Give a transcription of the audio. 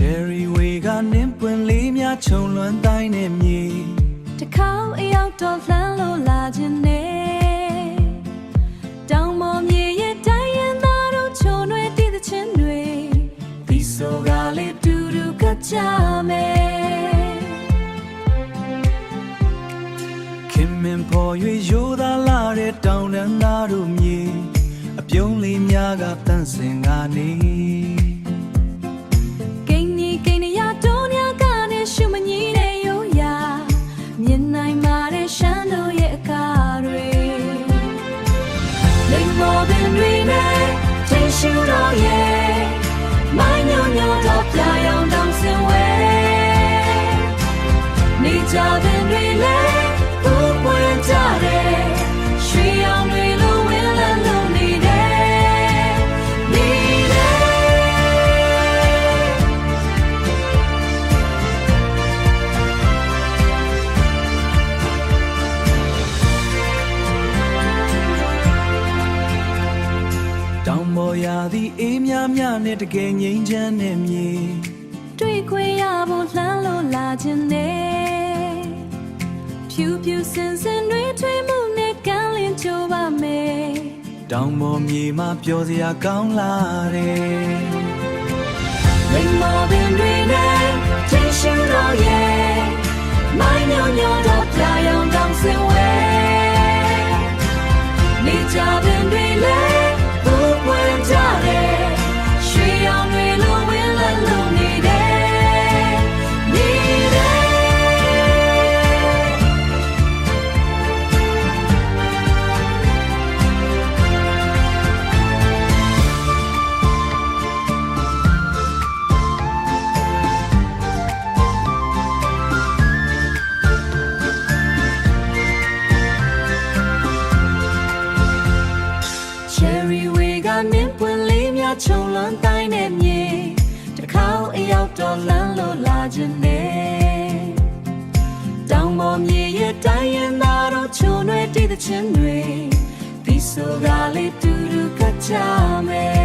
Cherry way ကနင်းပွင့်လေးများခြုံလွှမ်းတိုင်းနဲ့မြေတစ်ခေါက်အရောက်တော့လှမ်းလို့လာခြင်းနဲ့တောင်ပေါ်မြေရဲ့တိုင်းရင်သားတို့ချုံရွယ်တည်တဲ့ချင်းတွေဒီဆိုကလေးတူတူကကြမယ်ခင်မင်ပေါ်၍ရိုးသားလာတဲ့တောင်တန်းသားတို့မြေအပြုံးလေးများကတန့်စင်ကနေရှုမညီတဲ့ရိုးရာမြင်နိုင်မှာတဲ့ရှမ်းတို့ရဲ့အကားတွေလိမ္မောပင်တွေနဲ့ချင်းရှူတော့ရဲ့မိုင်းညိုညိုတော့ပြရောင်တောင်စင်ဝဲနေကြပင်တွေလည်းဘူပွင့်ကြတဲ့ရွှေရောင်တွေလိုဝင်လန်းလို့နေတယ်တောင်ပေါ်ရာသီအေးများများနဲ့တကယ်ငြိမ်းချမ်းတဲ့မြေတွေ့ခွင့်ရဖို့လှမ်းလို့လာခြင်းနဲ့ဖြူဖြူစင်စင်တွေထွေးမှုနဲ့ကမ်းလင်းကြိုးပါမယ်တောင်ပေါ်မြေမှာပျော်စရာကောင်းလာတယ်လိမ္မောပင်တွေနဲ့ချင်းရှူတော့ရဲ့မိုင်းညိုညိုတော့ပြရောင်တောင်စင်ဝဲနေကြပင်တွေလည်းဘူပွင့်ကြတဲ့ရွှေရောင်တွေလိုဝင်လန်းလို့နေတယ်ချုံလွန်တိုင်းနဲ့မြေတစ်ခေါက်အရောက်တော့လမ်းလို့လာခြင်းနဲ့တောင်ပေါ်မြေရဲ့တိုင်းရင်သားတို့ချုံရွယ်တည်တဲ့ချင်းတွေဒီဆိုကလေးတူတူကကြမယ်